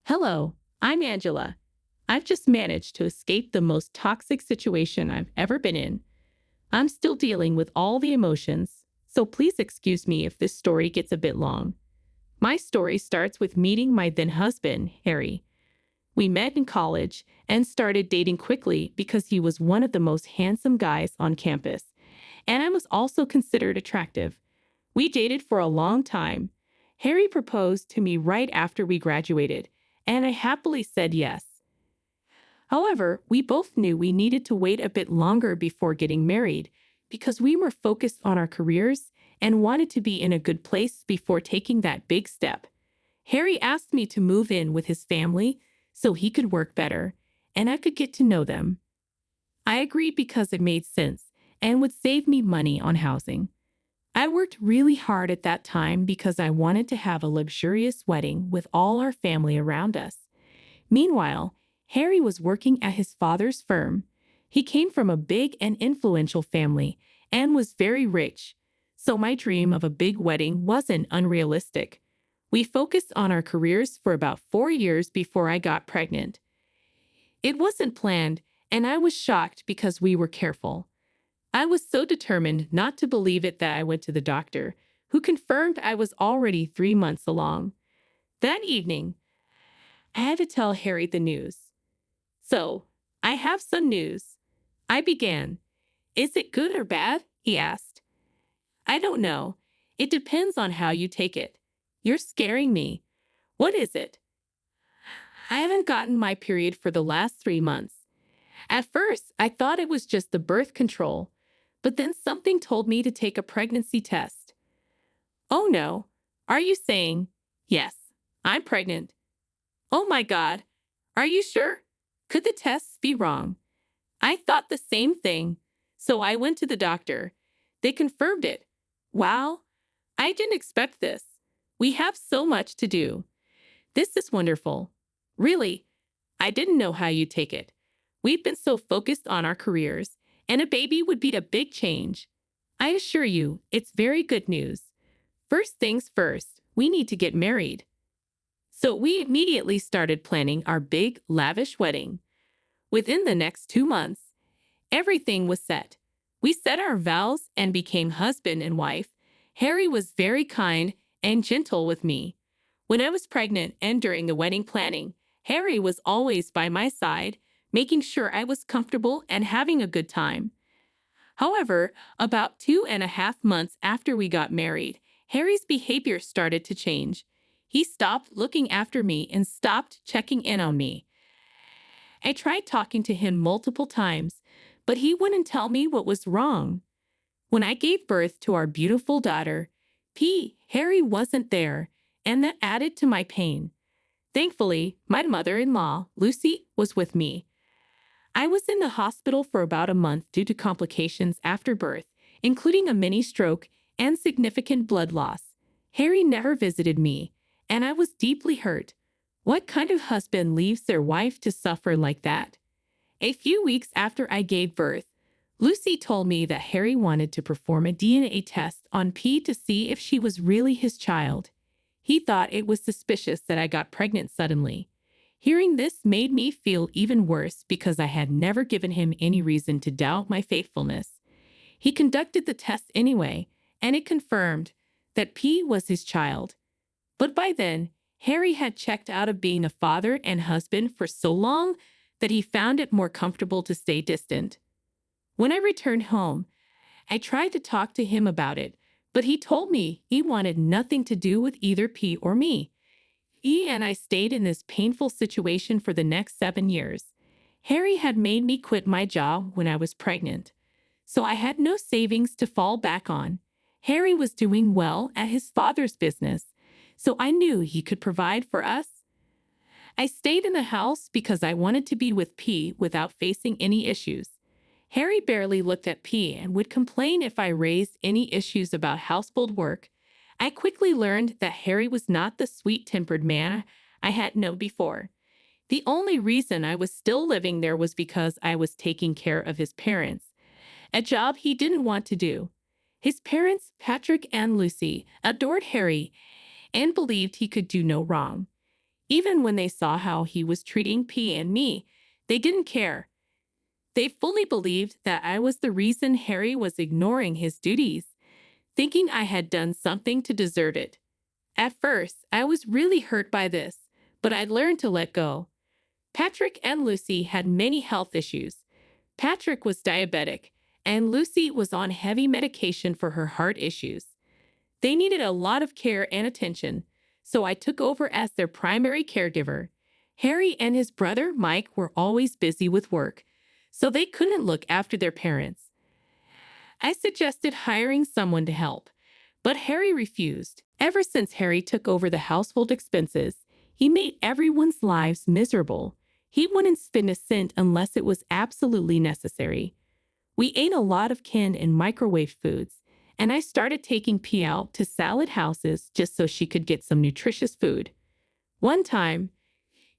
Hello, I'm Angela. I've just managed to escape the most toxic situation I've ever been in. I'm still dealing with all the emotions, so please excuse me if this story gets a bit long. My story starts with meeting my then husband, Harry. We met in college and started dating quickly because he was one of the most handsome guys on campus, and I was also considered attractive. We dated for a long time. Harry proposed to me right after we graduated, and I happily said yes. However, we both knew we needed to wait a bit longer before getting married because we were focused on our careers and wanted to be in a good place before taking that big step. Harry asked me to move in with his family so he could work better and I could get to know them. I agreed because it made sense and would save me money on housing. I worked really hard at that time because I wanted to have a luxurious wedding with all our family around us. Meanwhile, Harry was working at his father's firm. He came from a big and influential family and was very rich, so my dream of a big wedding wasn't unrealistic. We focused on our careers for about 4 years before I got pregnant. It wasn't planned, and I was shocked because we were careful. I was so determined not to believe it that I went to the doctor, who confirmed I was already 3 months along. That evening, I had to tell Harry the news. So, I have some news. I began. Is it good or bad? He asked. I don't know. It depends on how you take it. You're scaring me. What is it? I haven't gotten my period for the last 3 months. At first, I thought it was just the birth control, but then something told me to take a pregnancy test. Oh no. Are you saying, yes, I'm pregnant? Oh my God. Are you sure? Could the tests be wrong? I thought the same thing, so I went to the doctor. They confirmed it. Wow, I didn't expect this. We have so much to do. This is wonderful. Really, I didn't know how you'd take it. We've been so focused on our careers, and a baby would be a big change. I assure you, it's very good news. First things first, we need to get married. So we immediately started planning our big, lavish wedding. Within the next 2 months, everything was set. We said our vows and became husband and wife. Harry was very kind and gentle with me. When I was pregnant and during the wedding planning, Harry was always by my side, making sure I was comfortable and having a good time. However, about 2.5 months after we got married, Harry's behavior started to change. He stopped looking after me and stopped checking in on me. I tried talking to him multiple times, but he wouldn't tell me what was wrong. When I gave birth to our beautiful daughter, Harry wasn't there, and that added to my pain. Thankfully, my mother-in-law, Lucy, was with me. I was in the hospital for about a month due to complications after birth, including a mini stroke and significant blood loss. Harry never visited me, and I was deeply hurt. What kind of husband leaves their wife to suffer like that? A few weeks after I gave birth, Lucy told me that Harry wanted to perform a DNA test on P to see if she was really his child. He thought it was suspicious that I got pregnant suddenly. Hearing this made me feel even worse because I had never given him any reason to doubt my faithfulness. He conducted the test anyway, and it confirmed that P was his child. But by then, Harry had checked out of being a father and husband for so long that he found it more comfortable to stay distant. When I returned home, I tried to talk to him about it, but he told me he wanted nothing to do with either P or me. He and I stayed in this painful situation for the next 7 years. Harry had made me quit my job when I was pregnant, so I had no savings to fall back on. Harry was doing well at his father's business, so I knew he could provide for us. I stayed in the house because I wanted to be with P without facing any issues. Harry barely looked at P and would complain if I raised any issues about household work. I quickly learned that Harry was not the sweet-tempered man I had known before. The only reason I was still living there was because I was taking care of his parents, a job he didn't want to do. His parents, Patrick and Lucy, adored Harry and believed he could do no wrong. Even when they saw how he was treating P and me, they didn't care. They fully believed that I was the reason Harry was ignoring his duties, thinking I had done something to deserve it. At first, I was really hurt by this, but I learned to let go. Patrick and Lucy had many health issues. Patrick was diabetic, and Lucy was on heavy medication for her heart issues. They needed a lot of care and attention, so I took over as their primary caregiver. Harry and his brother Mike were always busy with work, so they couldn't look after their parents. I suggested hiring someone to help, but Harry refused. Ever since Harry took over the household expenses, he made everyone's lives miserable. He wouldn't spend a cent unless it was absolutely necessary. We ate a lot of canned and microwave foods, and I started taking P out to salad houses just so she could get some nutritious food. One time,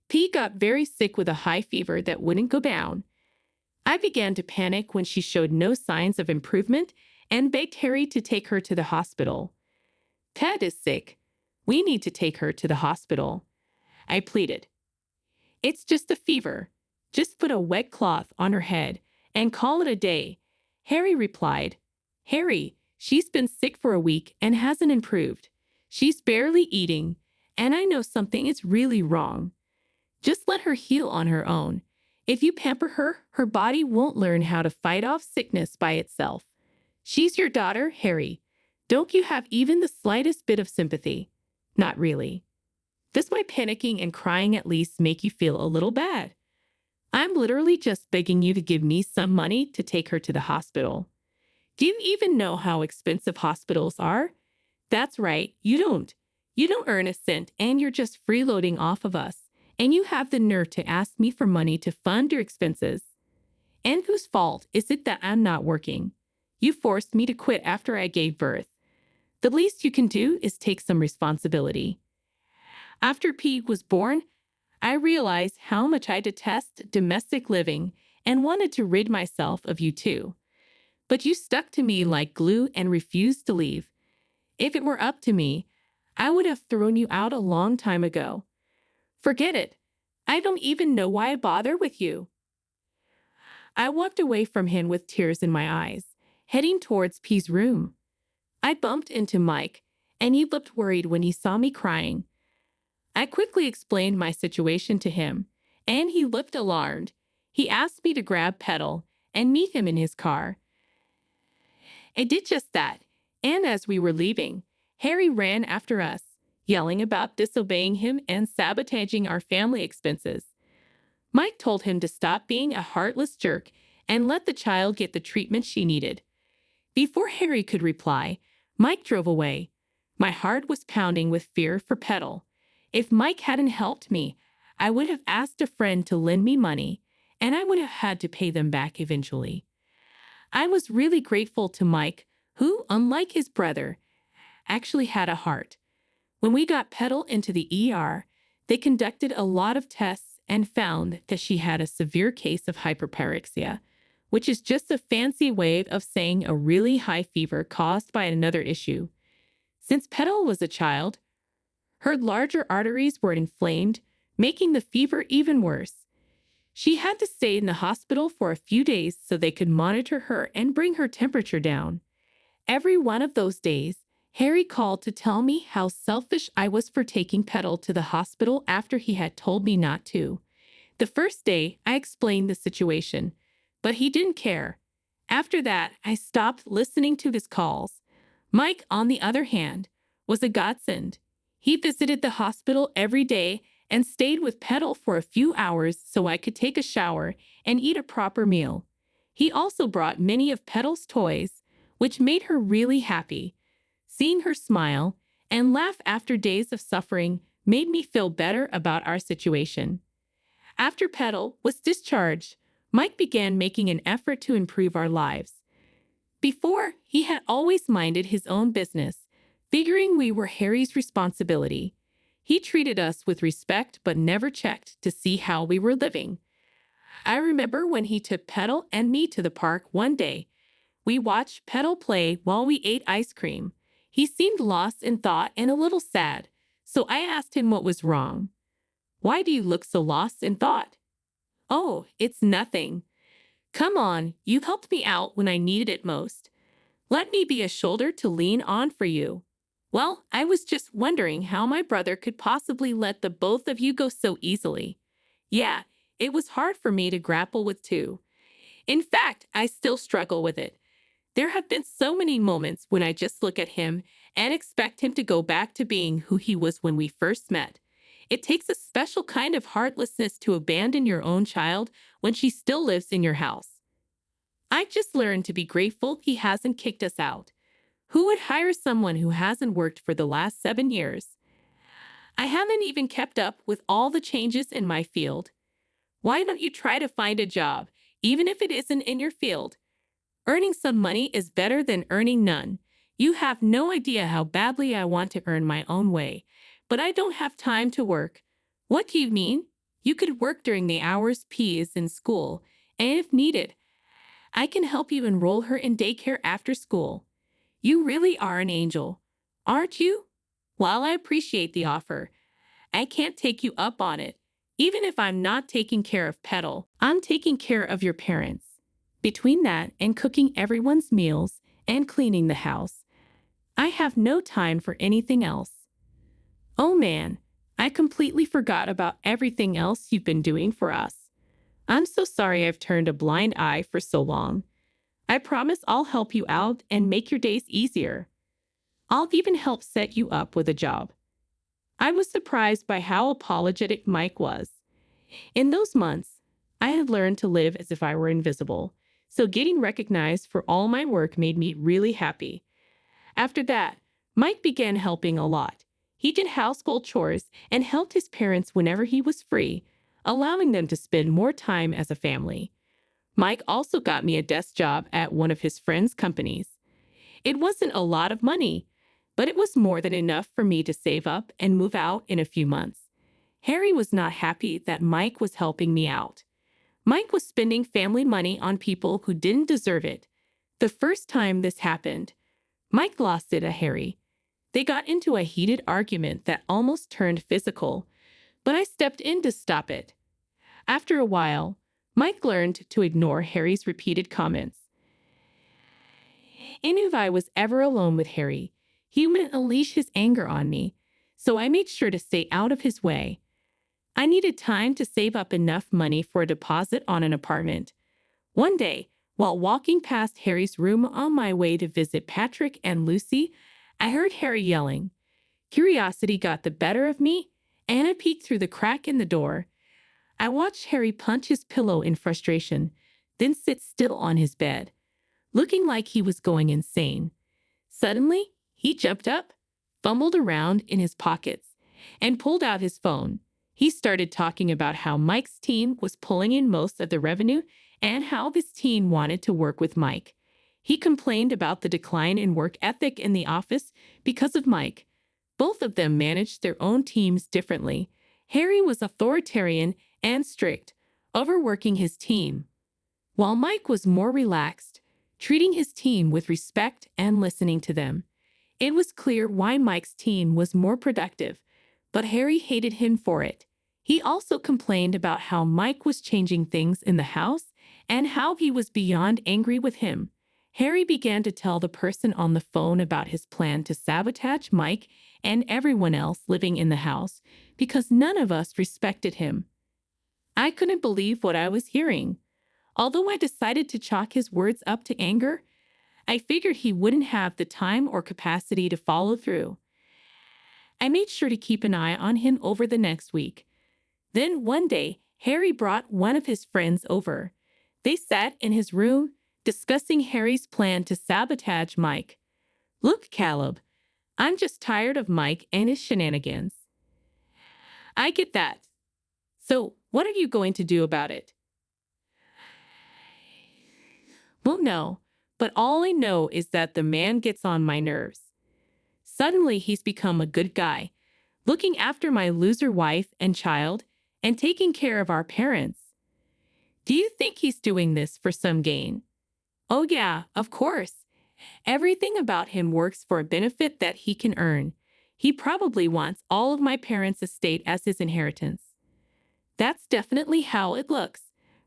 P got very sick with a high fever that wouldn't go down. I began to panic when she showed no signs of improvement and begged Harry to take her to the hospital. Pat is sick. We need to take her to the hospital, I pleaded. It's just a fever. Just put a wet cloth on her head and call it a day, Harry replied. Harry, she's been sick for a week and hasn't improved. She's barely eating, and I know something is really wrong. Just let her heal on her own. If you pamper her, her body won't learn how to fight off sickness by itself. She's your daughter, Harry. Don't you have even the slightest bit of sympathy? Not really. Does my panicking and crying at least make you feel a little bad? I'm literally just begging you to give me some money to take her to the hospital. Do you even know how expensive hospitals are? That's right, you don't. You don't earn a cent and you're just freeloading off of us. And you have the nerve to ask me for money to fund your expenses. And whose fault is it that I'm not working? You forced me to quit after I gave birth. The least you can do is take some responsibility. After P was born, I realized how much I detest domestic living and wanted to rid myself of you too. But you stuck to me like glue and refused to leave. If it were up to me, I would have thrown you out a long time ago. Forget it. I don't even know why I bother with you. I walked away from him with tears in my eyes, heading towards P's room. I bumped into Mike, and he looked worried when he saw me crying. I quickly explained my situation to him, and he looked alarmed. He asked me to grab Petal and meet him in his car. I did just that, and as we were leaving, Harry ran after us, yelling about disobeying him and sabotaging our family expenses. Mike told him to stop being a heartless jerk and let the child get the treatment she needed. Before Harry could reply, Mike drove away. My heart was pounding with fear for Petal. If Mike hadn't helped me, I would have asked a friend to lend me money, and I would have had to pay them back eventually. I was really grateful to Mike, who, unlike his brother, actually had a heart. When we got Petal into the ER, they conducted a lot of tests and found that she had a severe case of hyperpyrexia, which is just a fancy way of saying a really high fever caused by another issue. Since Petal was a child, her larger arteries were inflamed, making the fever even worse. She had to stay in the hospital for a few days so they could monitor her and bring her temperature down. Every one of those days, Harry called to tell me how selfish I was for taking Petal to the hospital after he had told me not to. The first day, I explained the situation, but he didn't care. After that, I stopped listening to his calls. Mike, on the other hand, was a godsend. He visited the hospital every day and stayed with Petal for a few hours so I could take a shower and eat a proper meal. He also brought many of Petal's toys, which made her really happy. Seeing her smile and laugh after days of suffering made me feel better about our situation. After Petal was discharged, Mike began making an effort to improve our lives. Before, he had always minded his own business, figuring we were Harry's responsibility. He treated us with respect but never checked to see how we were living. I remember when he took Petal and me to the park one day. We watched Petal play while we ate ice cream. He seemed lost in thought and a little sad, so I asked him what was wrong. Why do you look so lost in thought? Oh, it's nothing. Come on, you helped me out when I needed it most. Let me be a shoulder to lean on for you. Well, I was just wondering how my brother could possibly let the both of you go so easily. Yeah, it was hard for me to grapple with too. In fact, I still struggle with it. There have been so many moments when I just look at him and expect him to go back to being who he was when we first met. It takes a special kind of heartlessness to abandon your own child when she still lives in your house. I just learned to be grateful he hasn't kicked us out. Who would hire someone who hasn't worked for the last 7 years? I haven't even kept up with all the changes in my field. Why don't you try to find a job, even if it isn't in your field? Earning some money is better than earning none. You have no idea how badly I want to earn my own way, but I don't have time to work. What do you mean? You could work during the hours P is in school, and if needed, I can help you enroll her in daycare after school. You really are an angel, aren't you? While I appreciate the offer, I can't take you up on it. Even if I'm not taking care of Petal, I'm taking care of your parents. Between that and cooking everyone's meals and cleaning the house, I have no time for anything else. Oh man, I completely forgot about everything else you've been doing for us. I'm so sorry I've turned a blind eye for so long. I promise I'll help you out and make your days easier. I'll even help set you up with a job. I was surprised by how apologetic Mike was. In those months, I had learned to live as if I were invisible, so getting recognized for all my work made me really happy. After that, Mike began helping a lot. He did household chores and helped his parents whenever he was free, allowing them to spend more time as a family. Mike also got me a desk job at one of his friends' companies. It wasn't a lot of money, but it was more than enough for me to save up and move out in a few months. Harry was not happy that Mike was helping me out. Mike was spending family money on people who didn't deserve it. The first time this happened, Mike lost it to Harry. They got into a heated argument that almost turned physical, but I stepped in to stop it. After a while, Mike learned to ignore Harry's repeated comments. And if I was ever alone with Harry, he wouldn't unleash his anger on me, so I made sure to stay out of his way. I needed time to save up enough money for a deposit on an apartment. One day, while walking past Harry's room on my way to visit Patrick and Lucy, I heard Harry yelling. Curiosity got the better of me, and I peeked through the crack in the door. I watched Harry punch his pillow in frustration, then sit still on his bed, looking like he was going insane. Suddenly, he jumped up, fumbled around in his pockets, and pulled out his phone. He started talking about how Mike's team was pulling in most of the revenue and how his team wanted to work with Mike. He complained about the decline in work ethic in the office because of Mike. Both of them managed their own teams differently. Harry was authoritarian and strict, overworking his team, while Mike was more relaxed, treating his team with respect and listening to them. It was clear why Mike's team was more productive, but Harry hated him for it. He also complained about how Mike was changing things in the house and how he was beyond angry with him. Harry began to tell the person on the phone about his plan to sabotage Mike and everyone else living in the house because none of us respected him. I couldn't believe what I was hearing. Although I decided to chalk his words up to anger, I figured he wouldn't have the time or capacity to follow through. I made sure to keep an eye on him over the next week. Then one day, Harry brought one of his friends over. They sat in his room, discussing Harry's plan to sabotage Mike. Look, Caleb, I'm just tired of Mike and his shenanigans. I get that. So, what are you going to do about it? Well, no, but all I know is that the man gets on my nerves. Suddenly, he's become a good guy, looking after my loser wife and child and taking care of our parents. Do you think he's doing this for some gain? Oh yeah, of course. Everything about him works for a benefit that he can earn. He probably wants all of my parents' estate as his inheritance. That's definitely how it looks.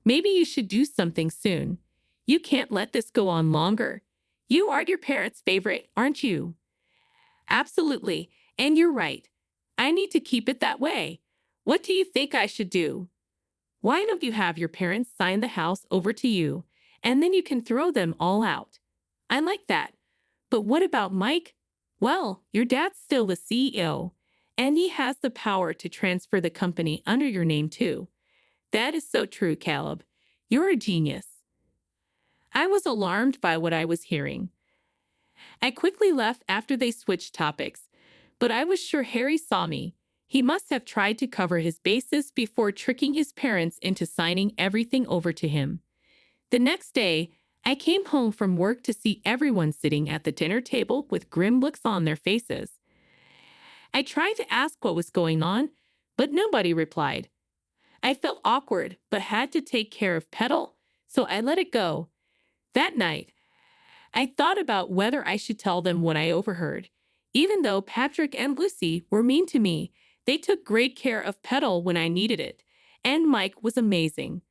Maybe you should do something soon. You can't let this go on longer. You are your parents' favorite, aren't you? Absolutely. And you're right. I need to keep it that way. What do you think I should do? Why don't you have your parents sign the house over to you, and then you can throw them all out? I like that. But what about Mike? Well, your dad's still the CEO, and he has the power to transfer the company under your name too. That is so true, Caleb. You're a genius. I was alarmed by what I was hearing. I quickly left after they switched topics, but I was sure Harry saw me. He must have tried to cover his bases before tricking his parents into signing everything over to him. The next day, I came home from work to see everyone sitting at the dinner table with grim looks on their faces. I tried to ask what was going on, but nobody replied. I felt awkward, but had to take care of Petal, so I let it go. That night, I thought about whether I should tell them what I overheard. Even though Patrick and Lucy were mean to me, they took great care of Petal when I needed it, and Mike was amazing.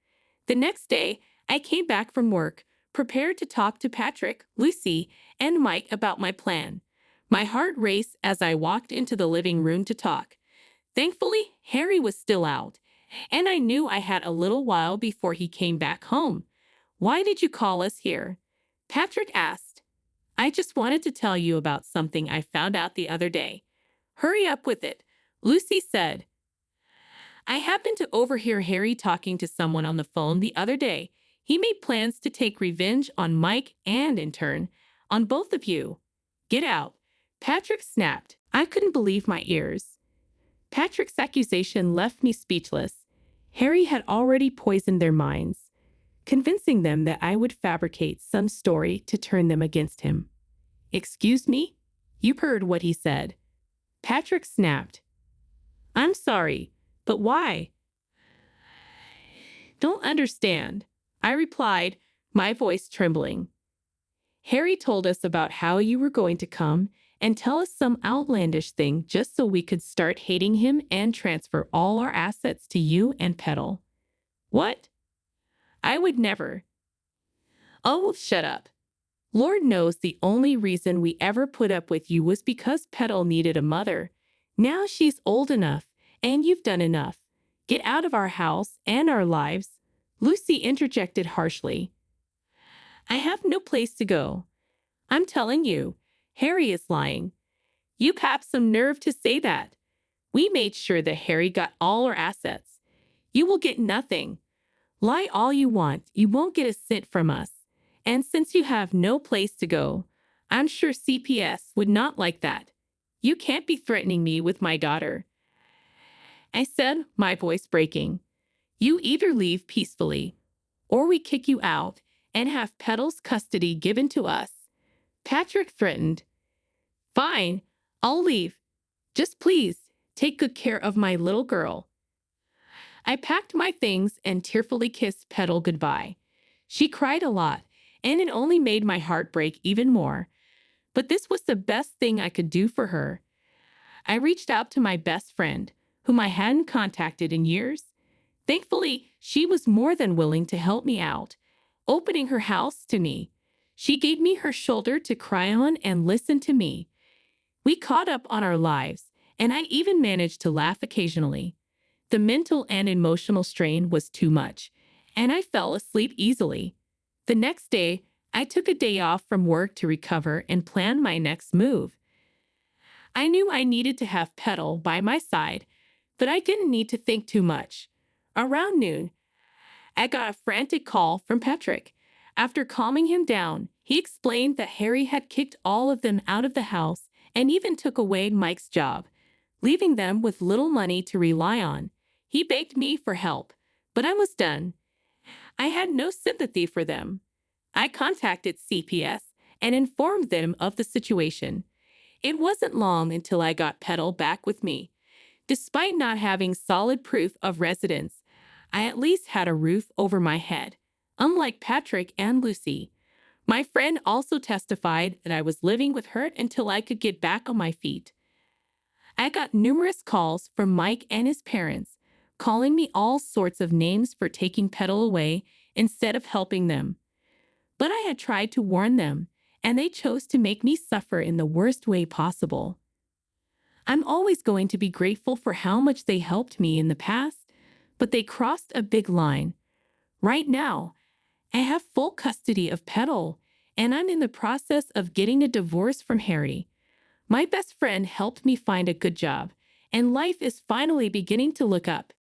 The next day, I came back from work, prepared to talk to Patrick, Lucy, and Mike about my plan. My heart raced as I walked into the living room to talk. Thankfully, Harry was still out, and I knew I had a little while before he came back home. "Why did you call us here?" Patrick asked. "I just wanted to tell you about something I found out the other day." "Hurry up with it," Lucy said. "I happened to overhear Harry talking to someone on the phone the other day. He made plans to take revenge on Mike and, in turn, on both of you." "Get out," Patrick snapped. I couldn't believe my ears. Patrick's accusation left me speechless. Harry had already poisoned their minds, convincing them that I would fabricate some story to turn them against him. "Excuse me? You heard what he said." Patrick snapped. "I'm sorry, but why?" "Don't understand," I replied, my voice trembling. "Harry told us about how you were going to come and tell us some outlandish thing just so we could start hating him and transfer all our assets to you and Petal." "What? I would never." "Oh, shut up. Lord knows the only reason we ever put up with you was because Petal needed a mother. Now she's old enough, and you've done enough. Get out of our house and our lives," Lucy interjected harshly. "I have no place to go. I'm telling you, Harry is lying." "You have some nerve to say that. We made sure that Harry got all our assets. You will get nothing. Lie all you want, you won't get a cent from us. And since you have no place to go, I'm sure CPS would not like that. You can't be threatening me with my daughter," I said, my voice breaking. "You either leave peacefully, or we kick you out and have Petal's custody given to us," Patrick threatened. "Fine, I'll leave. Just please take good care of my little girl." I packed my things and tearfully kissed Petal goodbye. She cried a lot, and it only made my heart break even more. But this was the best thing I could do for her. I reached out to my best friend, whom I hadn't contacted in years. Thankfully, she was more than willing to help me out, opening her house to me. She gave me her shoulder to cry on and listen to me. We caught up on our lives, and I even managed to laugh occasionally. The mental and emotional strain was too much, and I fell asleep easily. The next day, I took a day off from work to recover and plan my next move. I knew I needed to have Petal by my side, but I didn't need to think too much. Around noon, I got a frantic call from Patrick. After calming him down, he explained that Harry had kicked all of them out of the house and even took away Mike's job, leaving them with little money to rely on. He begged me for help, but I was done. I had no sympathy for them. I contacted CPS and informed them of the situation. It wasn't long until I got Petal back with me. Despite not having solid proof of residence, I at least had a roof over my head, unlike Patrick and Lucy. My friend also testified that I was living with her until I could get back on my feet. I got numerous calls from Mike and his parents, calling me all sorts of names for taking Petal away instead of helping them. But I had tried to warn them, and they chose to make me suffer in the worst way possible. I'm always going to be grateful for how much they helped me in the past, but they crossed a big line. Right now, I have full custody of Petal, and I'm in the process of getting a divorce from Harry. My best friend helped me find a good job, and life is finally beginning to look up.